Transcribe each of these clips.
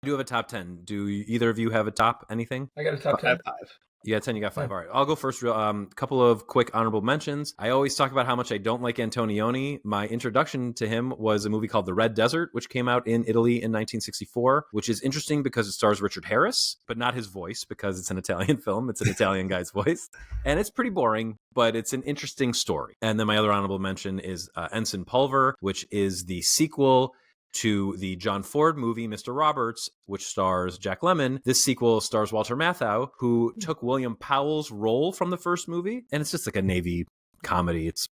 do have a top 10. Do either of you have a top anything? I got a top 10. I have 5. You got 10, you got 5. All right, I'll go first. Couple of quick honorable mentions. I always talk about how much I don't like Antonioni. My introduction to him was a movie called The Red Desert, which came out in Italy in 1964, which is interesting because it stars Richard Harris, but not his voice because it's an Italian film. It's an Italian guy's voice. And it's pretty boring, but it's an interesting story. And then my other honorable mention is Ensign Pulver, which is the sequel to the John Ford movie, Mr. Roberts, which stars Jack Lemmon. This sequel stars Walter Matthau, who took William Powell's role from the first movie. And it's just like a Navy comedy. It's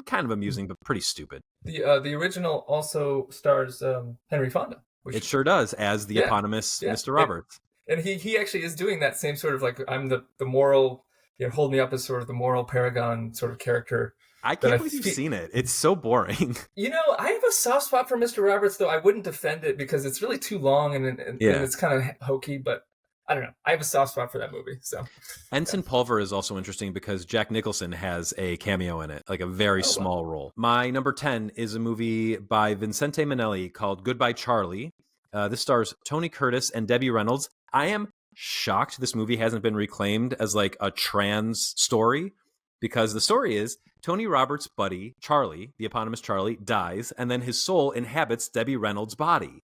kind of amusing, but pretty stupid. The original also stars Henry Fonda. It sure does, as the eponymous Mr. Roberts. And he actually is doing that same sort of like, I'm the moral, hold me up as sort of the moral paragon sort of character. I can't believe you've seen it. It's so boring. I have a soft spot for Mr. Roberts, though. I wouldn't defend it because it's really too long and it's kind of hokey, but I don't know. I have a soft spot for that movie. So Ensign Pulver is also interesting because Jack Nicholson has a cameo in it, like a very small role. My number 10 is a movie by Vincente Minnelli called Goodbye Charlie. This stars Tony Curtis and Debbie Reynolds. I am shocked this movie hasn't been reclaimed as like a trans story, because the story is Tony Roberts' buddy, Charlie, the eponymous Charlie, dies, and then his soul inhabits Debbie Reynolds' body.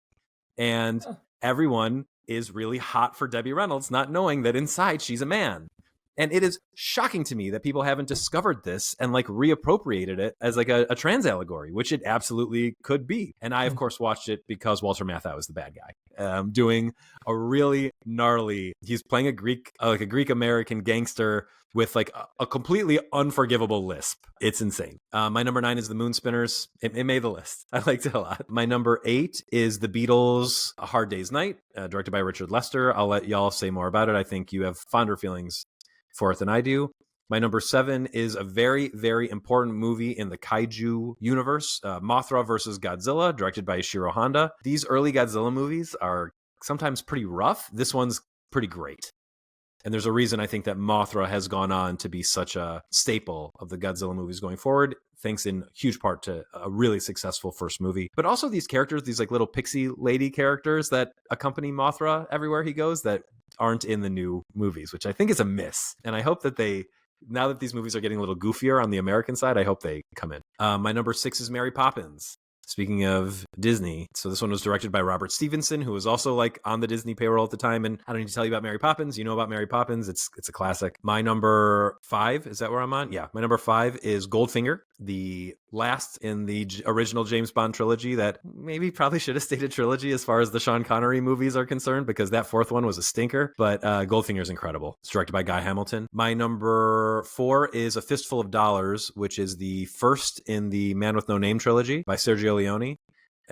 And everyone is really hot for Debbie Reynolds, not knowing that inside she's a man. And it is shocking to me that people haven't discovered this and like reappropriated it as like a trans allegory, which it absolutely could be. And I, of course, watched it because Walter Matthau is the bad guy, doing a really gnarly. He's playing a Greek American gangster with like a completely unforgivable lisp. It's insane. My number 9 is The Moon Spinners. It made the list. I liked it a lot. My number 8 is The Beatles' A Hard Day's Night, directed by Richard Lester. I'll let y'all say more about it. I think you have fonder feelings for it than I do. My number 7 is a very, very important movie in the kaiju universe, Mothra versus Godzilla, directed by Ishiro Honda. These early Godzilla movies are sometimes pretty rough. This one's pretty great. And there's a reason I think that Mothra has gone on to be such a staple of the Godzilla movies going forward, thanks in huge part to a really successful first movie. But also these characters, these like little pixie lady characters that accompany Mothra everywhere he goes that aren't in the new movies, which I think is a miss. And I hope that now that these movies are getting a little goofier on the American side, I hope they come in. My number 6 is Mary Poppins. Speaking of Disney, so this one was directed by Robert Stevenson, who was also like on the Disney payroll at the time. And I don't need to tell you about Mary Poppins. You know about Mary Poppins. It's a classic. My number 5, is that where I'm on? Yeah. My number 5 is Goldfinger, the last in the original James Bond trilogy that maybe probably should have stayed a trilogy as far as the Sean Connery movies are concerned, because that fourth one was a stinker. But Goldfinger is incredible. It's directed by Guy Hamilton. My number 4 is A Fistful of Dollars, which is the first in the Man with No Name trilogy by Sergio Leone.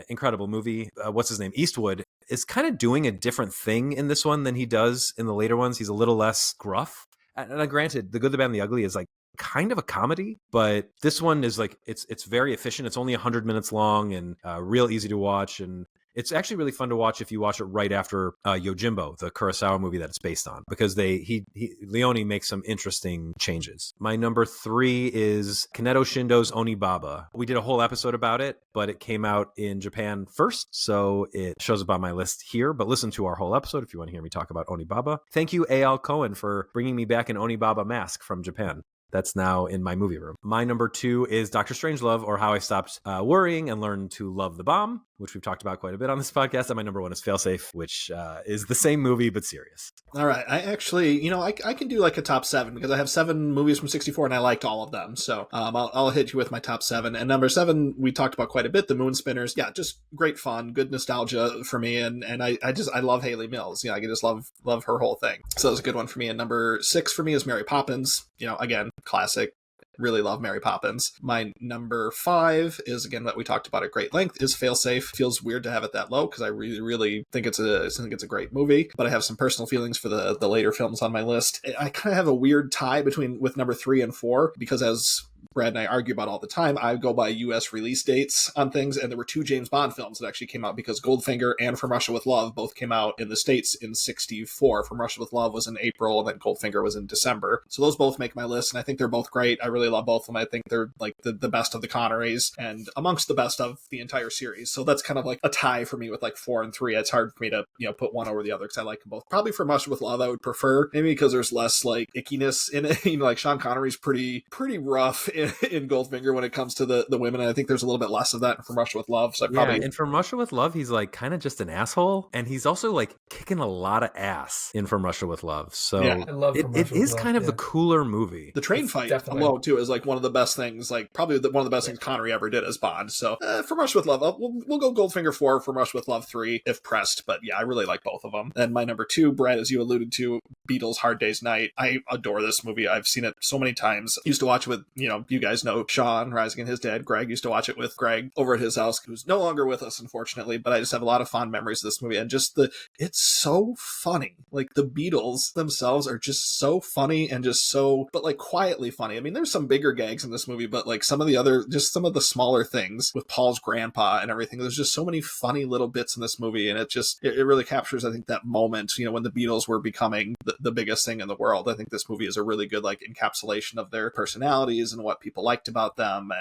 Incredible movie. What's his name? Eastwood is kind of doing a different thing in this one than he does in the later ones. He's a little less gruff. And granted, The Good, the Bad, and the Ugly is like kind of a comedy, but this one is like it's very efficient. It's only 100 minutes long and real easy to watch, and it's actually really fun to watch if you watch it right after Yojimbo, the Kurosawa movie that it's based on, because Leone makes some interesting changes. My number 3 is Kaneto Shindo's Onibaba. We did a whole episode about it, but it came out in Japan first, so it shows up on my list here. But listen to our whole episode if you want to hear me talk about Onibaba. Thank you, A.L. Cohen, for bringing me back an Onibaba mask from Japan. That's now in my movie room. My number 2 is Dr. Strangelove, or How I Stopped Worrying and Learned to Love the Bomb, which we've talked about quite a bit on this podcast. And my number 1 is Failsafe, which is the same movie, but serious. All right. I actually, I can do like a top 7 because I have 7 movies from 64 and I liked all of them. So I'll hit you with my top 7. And number 7, we talked about quite a bit, The Moon Spinners. Yeah, just great fun, good nostalgia for me. And I love Haley Mills. I can just love her whole thing. So that was a good one for me. And number 6 for me is Mary Poppins. Again, classic. Really love Mary Poppins. My number 5 is, again, what we talked about at great length, is Failsafe. Feels weird to have it that low because I really, really think it's a great movie, but I have some personal feelings for the later films on my list. I kind of have a weird tie with number 3 and 4 because, as Brad and I argue about all the time. I go by U.S. release dates on things, and there were 2 James Bond films that actually came out because Goldfinger and From Russia with Love both came out in the States in 1964. From Russia with Love was in April, and then Goldfinger was in December. So those both make my list, and I think they're both great. I really love both of them. I think they're like the best of the Connerys and amongst the best of the entire series. So that's kind of like a tie for me with like 4 and 3. It's hard for me to, put one over the other because I like them both. Probably From Russia with Love I would prefer, maybe because there's less like ickiness in it. Like Sean Connery's pretty rough in Goldfinger when it comes to the women, and I think there's a little bit less of that From Russia with Love. So and From Russia with Love, he's like kind of just an asshole, and he's also like kicking a lot of ass in From Russia with Love. So I love it is kind of the cooler movie. The train fight alone too is like one of the best things, like probably one of the best things Connery ever did as Bond. So From Russia with Love, we'll go Goldfinger 4, From Russia with Love 3 if pressed. But yeah, I really like both of them. And my number 2, Brad, as you alluded to, Beatles Hard Day's Night. I adore this movie. I've seen it so many times. Used to watch it with, you guys know Sean Rising and his dad, Greg. Used to watch it with Greg over at his house, who's no longer with us, unfortunately. But I just have a lot of fond memories of this movie. And just it's so funny. Like the Beatles themselves are just so funny and just so, but like quietly funny. I mean, there's some bigger gags in this movie, but like some of the smaller things with Paul's grandpa and everything. There's just so many funny little bits in this movie. And it really captures, I think, that moment, when the Beatles were becoming the biggest thing in the world. I think this movie is a really good like encapsulation of their personalities and what people liked about them.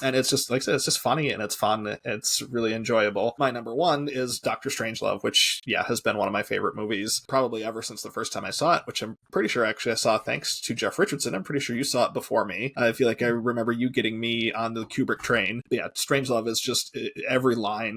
And it's just, like I said, it's just funny and it's fun. It's really enjoyable. My number 1 is Dr. Strangelove, which, has been one of my favorite movies probably ever since the first time I saw it, which I'm pretty sure actually I saw thanks to Jeff Richardson. I'm pretty sure you saw it before me. I feel like I remember you getting me on the Kubrick train. But yeah, Strangelove is just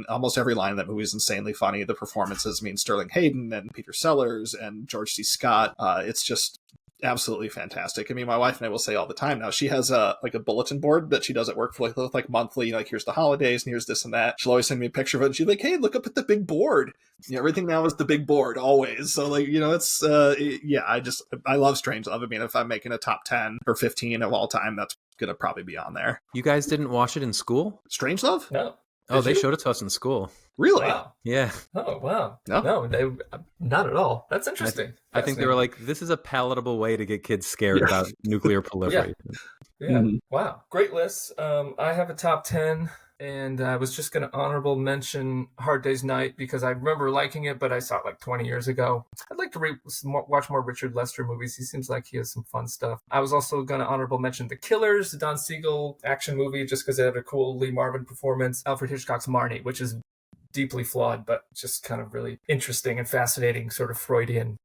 almost every line of that movie is insanely funny. The performances, Sterling Hayden and Peter Sellers and George C. Scott. It's just absolutely fantastic. I mean, my wife and I will say all the time now, she has a bulletin board that she does at work for like monthly, like here's the holidays and here's this and that. She'll always send me a picture of it and she's like, hey, look up at the big board. Everything now is the big board always. So like, it's I love Strangelove. I mean, if I'm making a top 10 or 15 of all time, that's gonna probably be on there. You guys didn't watch it in school? Strangelove? No. Oh, they showed it to us in school. Really? Wow. Yeah. Oh, wow. No, they not at all. That's interesting. I think they were like, this is a palatable way to get kids scared about nuclear proliferation. Yeah. Mm-hmm. Wow. Great list. I have a top 10, and I was just going to honorable mention Hard Day's Night because I remember liking it, but I saw it like 20 years ago. I'd like to watch more Richard Lester movies. He seems like he has some fun stuff. I was also going to honorable mention The Killers, the Don Siegel action movie, just because it had a cool Lee Marvin performance. Alfred Hitchcock's Marnie, which is deeply flawed, but just kind of really interesting and fascinating, sort of Freudian,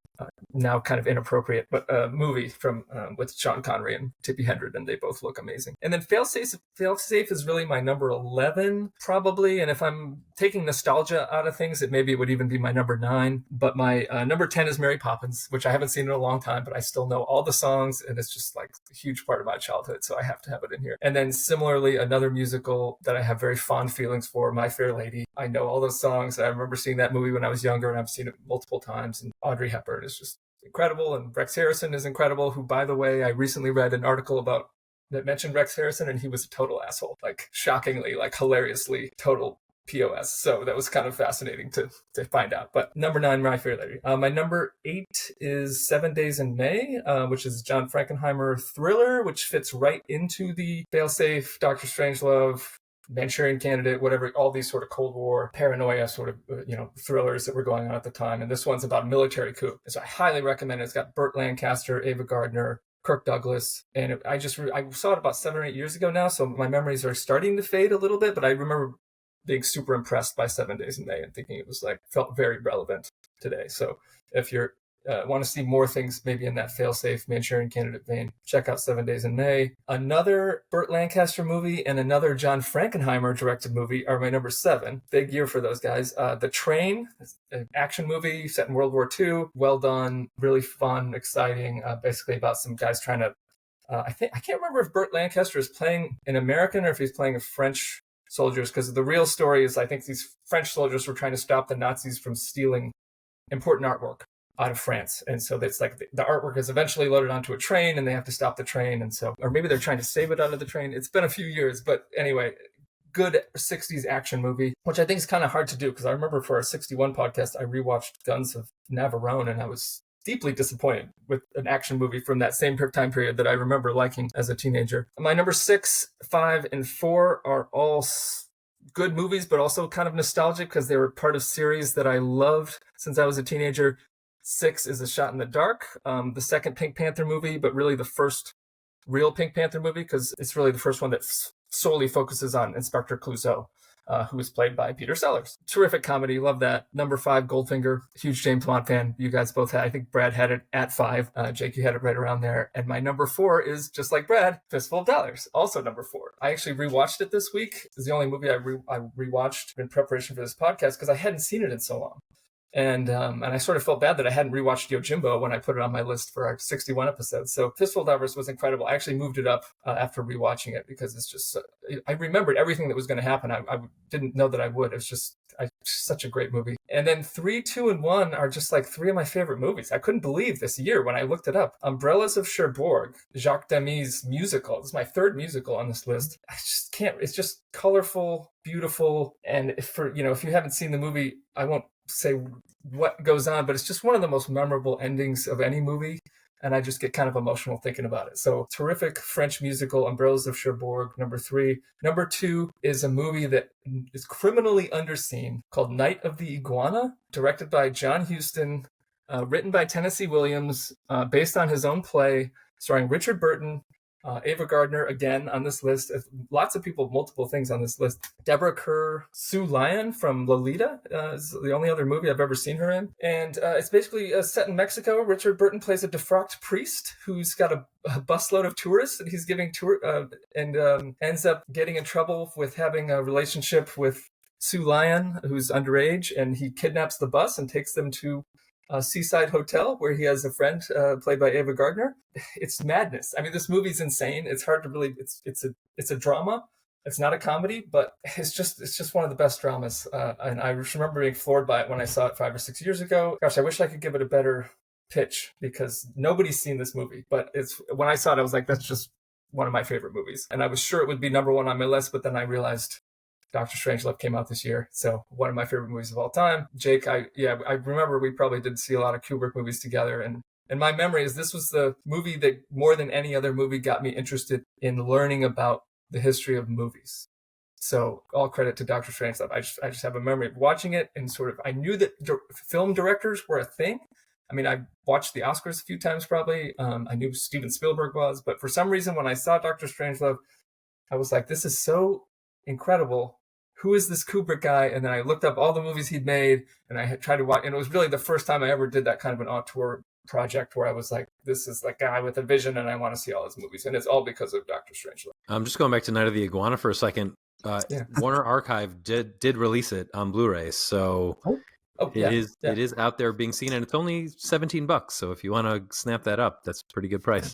now kind of inappropriate, but movie from with Sean Connery and Tippi Hedren, and they both look amazing. And then Failsafe is really my number 11, probably. And if I'm taking nostalgia out of things, maybe it would even be my number 9. But my number 10 is Mary Poppins, which I haven't seen in a long time, but I still know all the songs, and it's just like a huge part of my childhood, so I have to have it in here. And then similarly, another musical that I have very fond feelings for, My Fair Lady. I know all those songs. I remember seeing that movie when I was younger, and I've seen it multiple times. And Audrey Hepburn is just incredible, and Rex Harrison is incredible, who, by the way, I recently read an article that mentioned Rex Harrison, and he was a total asshole, like shockingly, like hilariously total POS. So that was kind of fascinating to find out. But number 9, My Fair Lady. My number 8 is 7 Days in May, which is John Frankenheimer thriller, which fits right into the Failsafe, Dr. Strangelove, Manchurian Candidate, whatever, all these sort of Cold War paranoia sort of, thrillers that were going on at the time. And this one's about a military coup. So I highly recommend it. It's got Burt Lancaster, Ava Gardner, Kirk Douglas. And I saw it about 7 or 8 years ago now. So my memories are starting to fade a little bit, but I remember being super impressed by 7 Days in May and thinking it was felt very relevant today. So if you're want to see more things maybe in that Failsafe Manchurian Candidate vein, check out 7 Days in May. Another Burt Lancaster movie and another John Frankenheimer directed movie are my number 7. Big year for those guys. The Train, an action movie set in World War II. Well done, really fun, exciting. Basically about some guys trying to, I can't remember if Burt Lancaster is playing an American or if he's playing a French soldiers, because the real story is I think these French soldiers were trying to stop the Nazis from stealing important artwork out of France. And so it's like the artwork is eventually loaded onto a train and they have to stop the train. And so, or maybe they're trying to save it out of the train. It's been a few years, but anyway, good 60s action movie, which I think is kind of hard to do because I remember for our 61 podcast, I rewatched Guns of Navarone and I was deeply disappointed with an action movie from that same time period that I remember liking as a teenager. My number 6, 5, and 4 are all good movies, but also kind of nostalgic because they were part of series that I loved since I was a teenager. 6 is A Shot in the Dark, the second Pink Panther movie, but really the first real Pink Panther movie because it's really the first one that solely focuses on Inspector Clouseau, who is played by Peter Sellers. Terrific comedy, love that. Number 5, Goldfinger, huge James Bond fan. You guys both had, I think Brad had it at 5. Jake, you had it right around there. And my number 4 is, just like Brad, Fistful of Dollars, also number 4. I actually rewatched it this week. It's the only movie I rewatched in preparation for this podcast because I hadn't seen it in so long. And I sort of felt bad that I hadn't rewatched Yojimbo when I put it on my list for our 61 episodes. So Fistful of Dollars was incredible. I actually moved it up after rewatching it because it's just, I remembered everything that was going to happen. I didn't know that I would. It was just such a great movie. And then 3, 2, and 1 are just like 3 of my favorite movies. I couldn't believe this year when I looked it up. Umbrellas of Cherbourg, Jacques Demy's musical. This is my 3rd musical on this list. I just can't, it's just colorful, beautiful. And if you haven't seen the movie, I won't say what goes on, but it's just one of the most memorable endings of any movie. And I just get kind of emotional thinking about it. So terrific French musical, Umbrellas of Cherbourg, number 3. Number 2 is a movie that is criminally underseen called Night of the Iguana, directed by John Huston, written by Tennessee Williams, based on his own play, starring Richard Burton, Ava Gardner, again, on this list. Lots of people, multiple things on this list. Deborah Kerr, Sue Lyon from Lolita is the only other movie I've ever seen her in. And it's basically set in Mexico. Richard Burton plays a defrocked priest who's got a busload of tourists that he's giving tour and ends up getting in trouble with having a relationship with Sue Lyon, who's underage, and he kidnaps the bus and takes them to a seaside hotel where he has a friend played by Ava Gardner. It's madness. I mean, this movie's insane. It's hard to really. It's a drama. It's not a comedy, but it's just one of the best dramas. And I remember being floored by it when I saw it 5 or 6 years ago. Gosh, I wish I could give it a better pitch because nobody's seen this movie. But when I saw it, I was like, that's just one of my favorite movies. And I was sure it would be number 1 on my list, but then I realized Dr. Strangelove came out this year. So one of my favorite movies of all time. Jake, I remember we probably did see a lot of Kubrick movies together. And my memory is this was the movie that more than any other movie got me interested in learning about the history of movies. So all credit to Dr. Strangelove. I just have a memory of watching it and sort of, I knew that film directors were a thing. I mean, I watched the Oscars a few times probably. I knew Steven Spielberg was, but for some reason when I saw Dr. Strangelove, I was like, this is so incredible. Who is this Kubrick guy? And then I looked up all the movies he'd made and I had tried to watch, and it was really the first time I ever did that kind of an auteur project where I was like, this is like a guy with a vision and I want to see all his movies. And it's all because of Dr. Strangelove. I'm just going back to Night of the Iguana for a second. Warner Archive did release it on Blu-ray. So it is out there being seen, and it's only $17. So if you want to snap that up, that's a pretty good price.